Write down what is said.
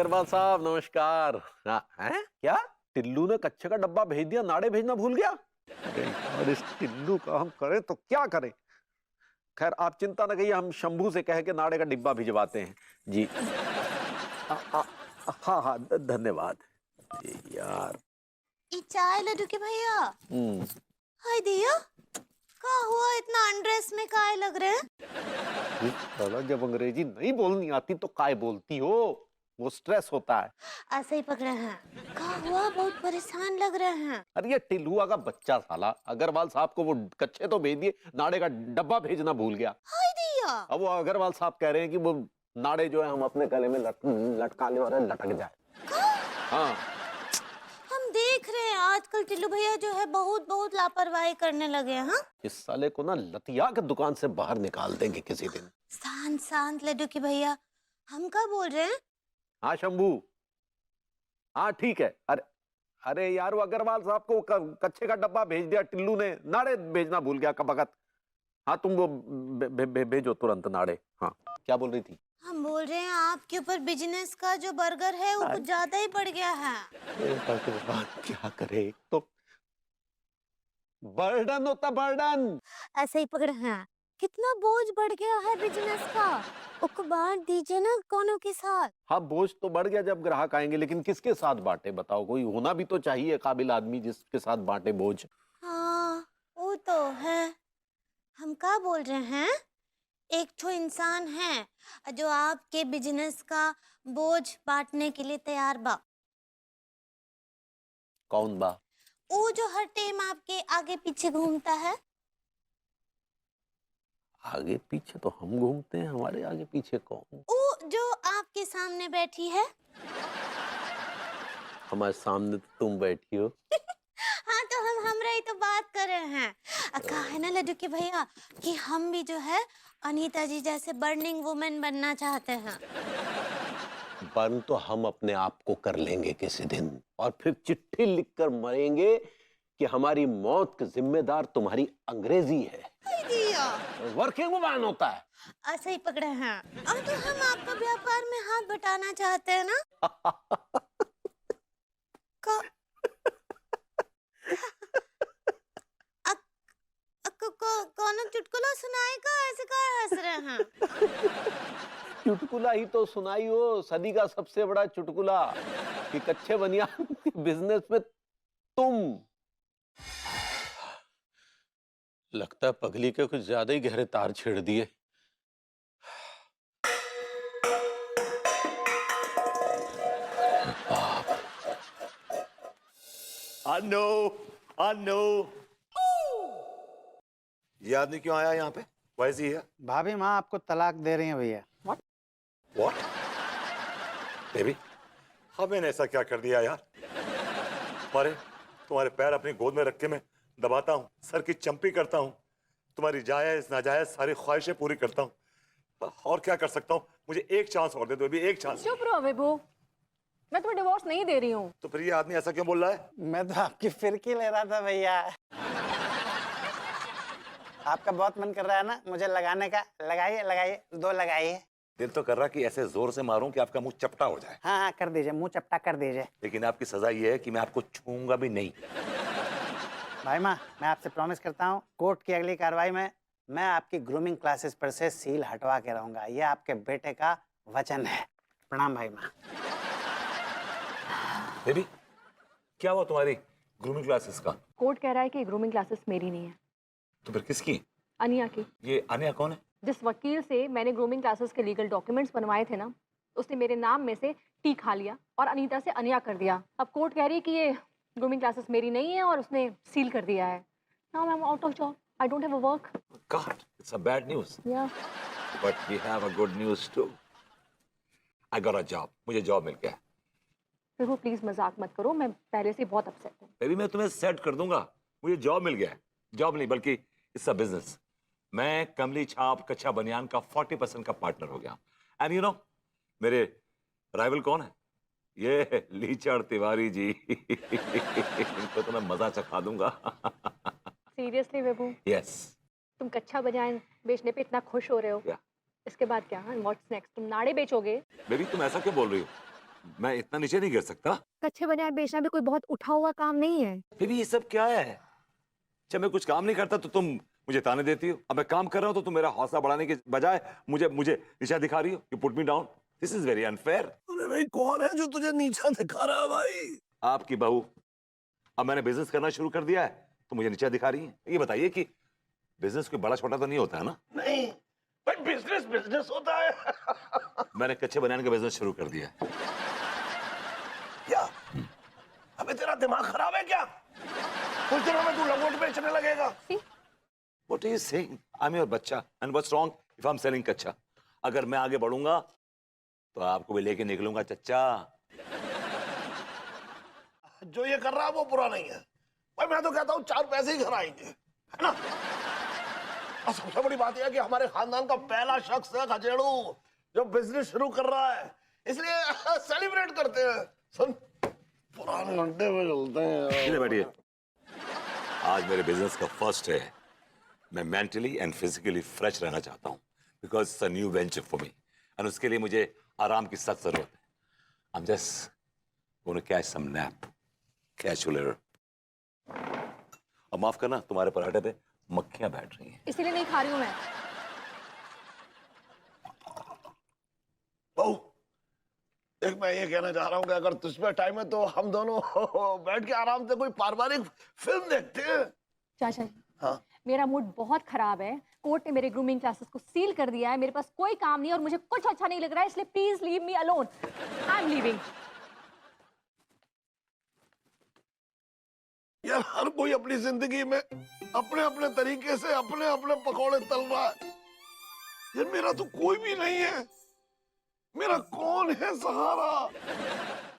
अग्रवाल साहब नमस्कार। हाँ, हैं? क्या टिल्लू ने कच्चे का डब्बा भेज दिया, नाड़े भेजना भूल गया? अरे यार, इस टिल्लू का हम करें तो क्या करें। खैर आप चिंता न करिए, हम शंभू से कह के नाड़े का डिब्बा भिजवाते हैं जी। हाँ हाँ, धन्यवाद जी यार। ये चाय लड्डू के भैया। हाय दिया, का हुआ इतना अनड्रेस में काहे लग रहे हैं? साला, जब अंग्रेजी नहीं बोलनी आती तो काय बोलती हो? वो स्ट्रेस होता है। ऐसे ही पकड़े हैं। का हुआ, बहुत परेशान लग रहे हैं। अरे ये टिल्लुआ का बच्चा साला अग्रवाल साहब को वो कच्चे तो भेज दिए, नाड़े का डब्बा भेजना भूल गया। हाय दिया। अब वो अग्रवाल साहब कह रहे हैं कि वो नाड़े जो है हम अपने गले में लटकाने वाले लटक जाए। हाँ, हम देख रहे हैं आजकल टिल्लू भैया जो है बहुत बहुत लापरवाही करने लगे हैं। हाँ? इस साले को ना लतिया के दुकान से बाहर निकाल देंगे किसी दिन। शांत शांत लड्डू के भैया, हम क्या बोल रहे हैं? हाँ शंभू, हाँ ठीक है। अरे अरे यार, वो अग्रवाल साहब को कच्चे का डब्बा भेज दिया टिल्लू ने, नाड़े भेजना भूल गया कबकत। हाँ तुम वो भेजो तुरंत नाड़े। हाँ क्या बोल रही थी? हम बोल रहे हैं आपके ऊपर बिजनेस का जो बर्गर है वो कुछ ज्यादा ही बढ़ गया है। क्या करे, तो बर्डन होता बर्डन। ऐसे ही पकड़े हैं। कितना बोझ बढ़ गया है बिजनेस का, उसको बांट दीजिए ना कोनो के साथ। हाँ बोझ तो बढ़ गया जब ग्राहक आएंगे, लेकिन किसके साथ बांटे बताओ? कोई होना भी तो चाहिए काबिल आदमी जिसके साथ बांटे बोझ। हाँ वो तो है। हम क्या बोल रहे हैं, एक तो इंसान है जो आपके बिजनेस का बोझ बांटने के लिए तैयार बा। कौन बा? वो जो हर टाइम आपके आगे पीछे घूमता है। आगे पीछे तो हम घूमते हैं, हमारे आगे पीछे कौन? वो जो आपके सामने बैठी है। हमारे सामने तो तुम बैठी हो। हाँ तो हम हमरा ही तो बात कर रहे हैं। कहा है ना लड्डू के भैया कि हम भी जो है अनीता जी जैसे बर्निंग वुमेन बनना चाहते हैं। बर्न तो हम अपने आप को कर लेंगे किसी दिन, और फिर चिट्ठी लिखकर मरेंगे कि हमारी मौत के जिम्मेदार तुम्हारी अंग्रेजी है। वर्किंग वुमन होता है। ऐसे ही पकड़े हैं। और तो हम आपका व्यापार में हाथ बटाना चाहते हैं ना। कौन चुटकुला सुनाए का, ऐसे का हंस रहे हैं? चुटकुला ही तो सुनाई हो, सदी का सबसे बड़ा चुटकुला कि कच्चे बनियान बिजनेस में तुम। लगता है पगली के कुछ ज्यादा ही गहरे तार छेड़ दिए। अनु, अनु। ये आदमी क्यों आया यहाँ पे? Why is he here? भाभी माँ आपको तलाक दे रही हैं भैया। What? बेबी, मैंने ऐसा क्या कर दिया यार? तुम्हारे पैर अपनी गोद में रख के मैं दबाता हूँ, सर की चंपी करता हूँ, तुम्हारी जायज नाजायज सारी ख्वाहिशें पूरी करता हूँ। और क्या कर सकता हूँ? मुझे एक चांस और दे दो, बेबी, एक चांस। चुप रहो विभू, मैं तुम्हें डिवोर्स नहीं दे रही हूँ। तो फिर ये आदमी ऐसा क्यों बोल रहा है? मैं तो आपकी फिरकी ले रहा था भैया। आपका बहुत मन कर रहा है ना मुझे लगाने का, लगाइए लगाइए, दो लगाइए। दिल तो कर रहा कि ऐसे जोर से मारूं कि आपका मुंह चपटा हो जाए। हाँ हाँ कर दीजिए, मुंह चपटा कर दीजिए। लेकिन आपकी सजा ये है कि मैं आपको छूऊंगा भी नहीं। भाई माँ, मैं आपसे प्रॉमिस करता हूँ कोर्ट की अगली कार्रवाई में मैं आपकी ग्रूमिंग क्लासेस पर से सील हटवा के रहूंगा। ये आपके बेटे का वचन है। प्रणाम भाई माँ। बेबी, क्या हुआ तुम्हारी ग्रूमिंग क्लासेस का? कोर्ट कह रहा है कि ग्रूमिंग क्लासेस मेरी नहीं है, तो फिर किसकी? अनिया की। ये अनिया कौन है? जिस वकील से मैंने ग्रूमिंग क्लासेस के लीगल डॉक्यूमेंट्स बनवाए थे ना, उसने मेरे नाम में से टी खा लिया और अनीता से अनिया कर दिया। अब कोर्ट कह रही है कि ये ग्रूमिंग क्लासेस मेरी नहीं है और उसने सील कर दिया है। Now I am out of job, I don't have a work. God, it's a bad news. या But we have a good news too. I got a job. मुझे जॉब मिल गया। विभू प्लीज मजाक मत करो, मैं पहले से बहुत अपसेट हूँ। बेबी मैं तुम्हें सेट कर दूंगा, मुझे जॉब मिल गया है। जॉब नहीं बल्कि इट्स अ बिजनेस। मैं कमली छाप कच्चा बनियान का 40% का पार्टनर हो गया। एंड यू नो मेरे राइवल कौन है? ये लीचड़ तिवारी जी। इनको तो मैं मजा चखा दूंगा। सीरियसली विभू, यस। तुम कच्चा बनियान बेचने पे इतना खुश हो रहे हो, Yeah. इसके बाद क्या? What's next? तुम नाड़े बेचोगे? बेबी तुम ऐसा क्यों बोल रही हो? मैं इतना नीचे नहीं गिर सकता। कच्चे बनियान बेचना भी कोई बहुत उठा हुआ काम नहीं है। बेबी ये सब क्या है? जब मैं कुछ काम नहीं करता तो तुम मुझे ताने देती हो, अब मैं काम कर रहा हूं तो तुम मेरा हौसला बढ़ाने के बजाय मुझे मुझे नीचा दिखा रही हो। You put me down, this is very unfair. अरे भाई कौन है जो तुझे नीचा दिखा रहा है भाई? आपकी बहू। अब मैंने बिजनेस करना शुरू कर दिया है तो मुझे नीचा दिखा रही है। ये बताइए कि बिजनेस कोई बड़ा छोटा तो नहीं होता है ना? नहीं भाई, बिजनेस बिजनेस होता है। मैंने कच्चे बनियान का बिजनेस शुरू कर दिया है। क्या अबे तेरा दिमाग खराब है क्या? कुछ दिनों में तू लंगोट बेचने लगेगा। What are you saying? I'm your बच्चा and what's wrong if I'm selling कच्चा? अगर मैं आगे बढ़ूंगा तो आपको भी लेके निकलूंगा चच्चा। जो ये कर रहा है वो बुरा नहीं है भाई, मैं तो कहता हूँ 4 पैसे ही घर आएंगे, है ना? और सबसे बड़ी बात यह है कि हमारे खानदान का पहला शख्स है खजेड़ू जो बिजनेस शुरू कर रहा है, इसलिए सेलिब्रेट करते हैं। सुन, पुराने घंटे में चलते हैं। इधर बैठिए। आज मेरे बिजनेस का फर्स्ट है। मैं मेंटली एंड फिजिकली फ्रेश रहना चाहता हूँ because it's a new venture for me and उसके लिए मुझे आराम की सख्त जरूरत है। I am just gonna catch some nap, catch you later. और माफ करना, तुम्हारे पराठे पे मक्खियां बैठ रही हैं। इसीलिए नहीं खा रही हूँ मैं। बहू, देख मैं ये कहना चाह रहा हूँ कि अगर तुझ पे टाइम है तो हम दोनों बैठ के आराम से कोई पारिवारिक फिल्म देखते हैं। चाचा जी, हाँ मेरा मूड बहुत खराब है। कोर्ट ने मेरे ग्रूमिंग क्लासेस को सील कर दिया है। मेरे पास कोई काम नहीं है और मुझे कुछ अच्छा नहीं लग रहा है, इसलिए please leave me alone. I am leaving. यार, हर कोई अपनी जिंदगी में अपने अपने तरीके से अपने अपने पकौड़े तल रहा है। यार मेरा तो कोई भी नहीं है, मेरा कौन है सहारा?